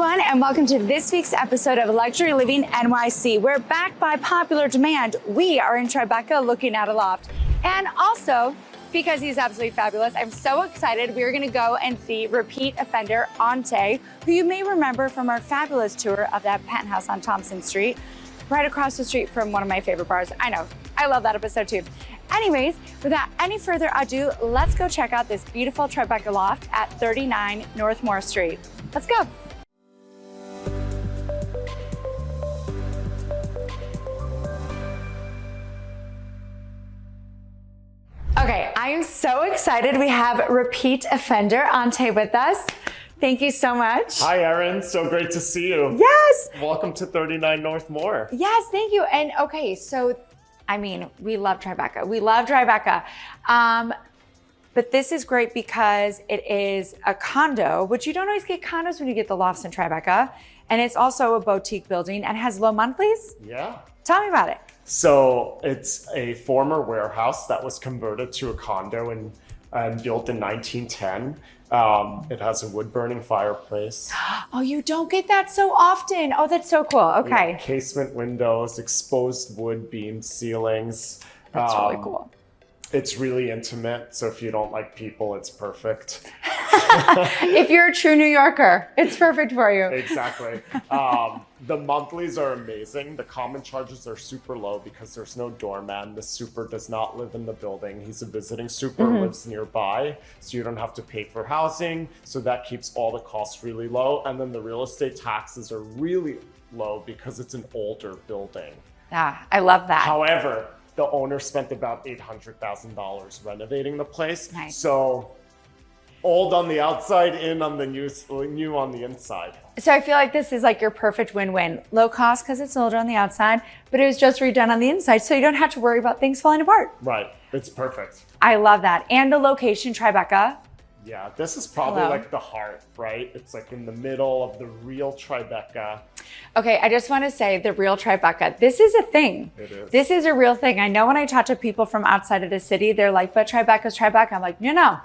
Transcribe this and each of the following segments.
everyone, and welcome to this week's episode of Luxury Living NYC. We're back by popular demand. We are in Tribeca looking at a loft. And also, because he's absolutely fabulous, I'm so excited. We're gonna go and see repeat offender Ante, who you may remember from our fabulous tour of that penthouse on Thompson Street, right across the street from one of my favorite bars. I know, I love that episode too. Anyways, without any further ado, let's go check out this beautiful Tribeca loft at 39 North Moore Street. Let's go. Okay, I am so excited. We have repeat offender Ante with us. Thank you so much. Hi, Erin. So great to see you. Yes. Welcome to 39 North Moore. Yes, thank you. And okay, so, I mean, we love Tribeca. We love Tribeca. But this is great because it is a condo, which you don't always get condos when you get the lofts in Tribeca. And it's also a boutique building and has low monthlies. Yeah. Tell me about it. So it's a former warehouse that was converted to a condo and built in 1910. It has a wood-burning fireplace. Oh, you don't get that so often. Oh, that's so cool. Okay. Yeah, casement windows, exposed wood beam ceilings. That's really cool. It's really intimate, so if you don't like people, it's perfect. If you're a true New Yorker, it's perfect for you. Exactly. The monthlies are amazing. The common charges are super low because there's no doorman. The super does not live in the building. He's a visiting super, lives nearby, so you don't have to pay for housing. So that keeps all the costs really low. And then the real estate taxes are really low because it's an older building. Yeah, I love that. However, the owner spent about $800,000 renovating the place. Nice. So old on the outside, in on the new on the inside. So I feel like this is like your perfect win-win. Low cost because it's older on the outside, but it was just redone on the inside, so you don't have to worry about things falling apart. Right. It's perfect. I love that. And the location, Tribeca. Yeah, this is probably like the heart, right? It's like in the middle of the real Tribeca. Okay, I just want to say the real Tribeca. This is a thing. It is. This is a real thing. I know when I talk to people from outside of the city, they're like, but Tribeca's Tribeca. I'm like, no.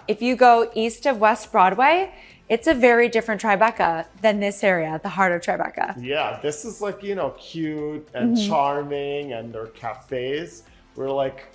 If you go east of West Broadway, it's a very different Tribeca than this area, the heart of Tribeca. Yeah, this is like, you know, cute and charming, and their cafes. We're like,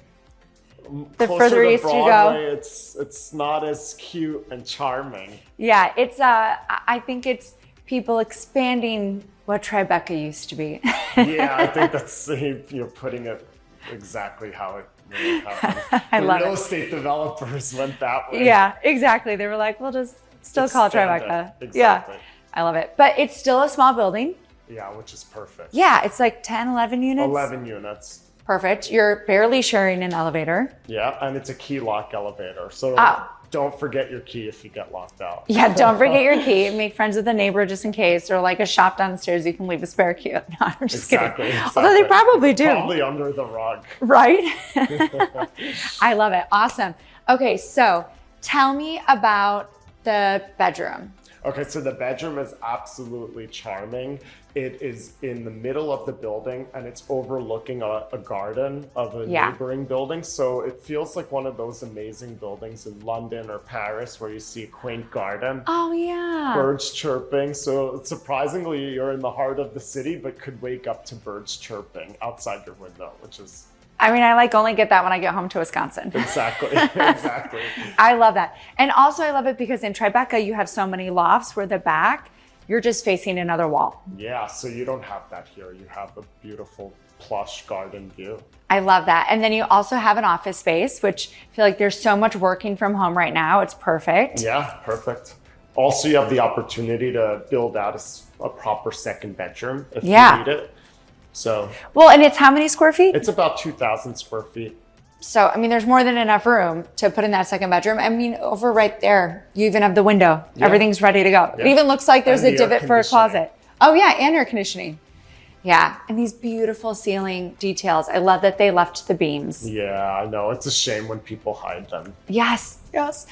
the closer further to east Broadway, you go, it's not as cute and charming. Yeah, it's I think it's people expanding what Tribeca used to be. Yeah, I think that's you're putting it exactly how it really happened. I love real it. estate developers went that way. Yeah, exactly. They were like, we'll just still call it Tribeca. Exactly. Yeah, I love it. But it's still a small building. Yeah, which is perfect. Yeah, it's like 10, 11 units. 11 units. Perfect. You're barely sharing an elevator. Yeah, and it's a key lock elevator. So don't forget your key if you get locked out. Yeah, don't forget your key. Make friends with a neighbor just in case, or like a shop downstairs, you can leave a spare key. No, I'm just kidding. Although they probably do. Probably under the rug. Right? I love it. Awesome. Okay, so tell me about the bedroom. Okay, so the bedroom is absolutely charming. It is in the middle of the building and it's overlooking a garden of a neighboring building. So it feels like one of those amazing buildings in London or Paris where you see a quaint garden. Oh, yeah. Birds chirping. So surprisingly, you're in the heart of the city, but could wake up to birds chirping outside your window, which is... I mean, I like only get that when I get home to Wisconsin. Exactly, exactly. I love that. And also I love it because in Tribeca, you have so many lofts where the back, you're just facing another wall. Yeah, so you don't have that here. You have a beautiful plush garden view. I love that. And then you also have an office space, which I feel like there's so much working from home right now. It's perfect. Yeah, perfect. Also, you have the opportunity to build out a proper second bedroom if you need it. So, well, and it's how many square feet? It's about 2,000 square feet. So, I mean, there's more than enough room to put in that second bedroom. I mean, over right there, you even have the window. Yeah. Everything's ready to go. Yeah. It even looks like there's a divot for a closet. Oh yeah, and air conditioning. Yeah, and these beautiful ceiling details. I love that they left the beams. Yeah, I know. It's a shame when people hide them. Yes, yes.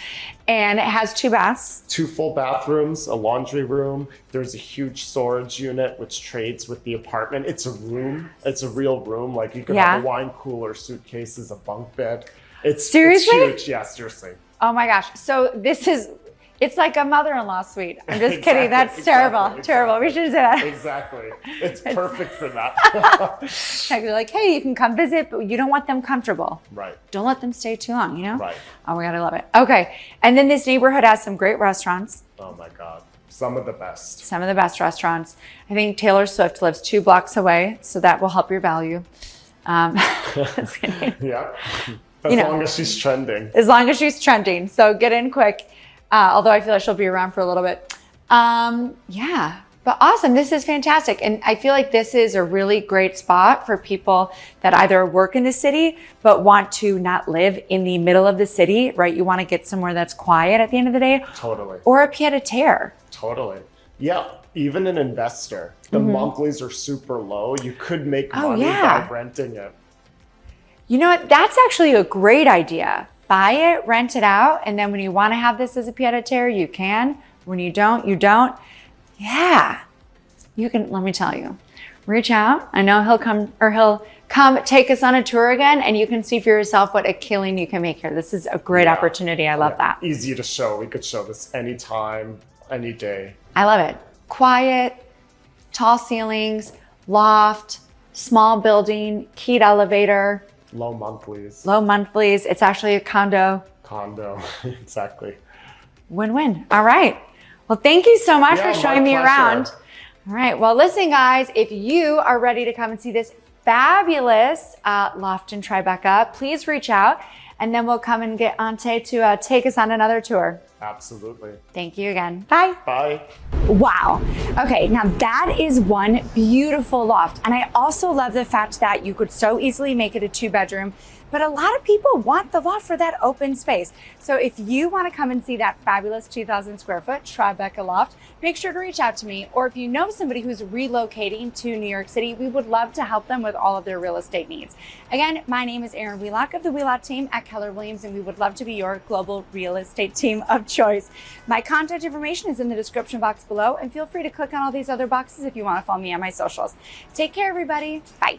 And it has 2 baths. 2 full bathrooms, a laundry room. There's a huge storage unit which trades with the apartment. It's a room. It's a real room. Like you can have a wine cooler, suitcases, a bunk bed. It's seriously? It's huge. Yeah, seriously. Oh my gosh. So this is It's like a mother-in-law suite. I'm just kidding. That's terrible. Terrible. We should say that. Exactly. It's perfect for that. You're like, hey, you can come visit, but you don't want them comfortable. Right. Don't let them stay too long, you know? Right. Oh my God, I love it. Okay. And then this neighborhood has some great restaurants. Oh my God. Some of the best. Some of the best restaurants. I think Taylor Swift lives 2 blocks away, so that will help your value. Just kidding. Yeah. As long as she's trending. As long as she's trending. So get in quick. Although I feel like she'll be around for a little bit. Yeah, but awesome. This is fantastic. And I feel like this is a really great spot for people that either work in the city, but want to not live in the middle of the city, right? You want to get somewhere that's quiet at the end of the day. Totally. Or a pied-à-terre. Totally. Yeah. Even an investor. The monthlies are super low. You could make money by renting it. You know what? That's actually a great idea. Buy it, rent it out, and then when you want to have this as a pied-à-terre, you can. When you don't, you don't. Yeah. You can, let me tell you, reach out. I know he'll come take us on a tour again, and you can see for yourself what a killing you can make here. This is a great opportunity. I love that. Easy to show. We could show this anytime, any day. I love it. Quiet, tall ceilings, loft, small building, keyed elevator. Low monthlies. Low monthlies. It's actually a condo. Condo. Exactly. Win-win. All right. Well, thank you so much for showing me around. All right. Well, listen, guys, if you are ready to come and see this fabulous loft in Tribeca, please reach out, and then we'll come and get Ante to take us on another tour. Absolutely. Thank you again. Bye. Bye. Wow. Okay, now that is one beautiful loft. And I also love the fact that you could so easily make it a 2-bedroom, but a lot of people want the loft for that open space. So if you want to come and see that fabulous 2,000 square foot Tribeca loft, make sure to reach out to me. Or if you know somebody who's relocating to New York City, we would love to help them with all of their real estate needs. Again, my name is Erin Wheelock of the Wheelock team at Keller Williams, and we would love to be your global real estate team of choice. My contact information is in the description box below, and feel free to click on all these other boxes if you want to follow me on my socials. Take care, everybody. Bye.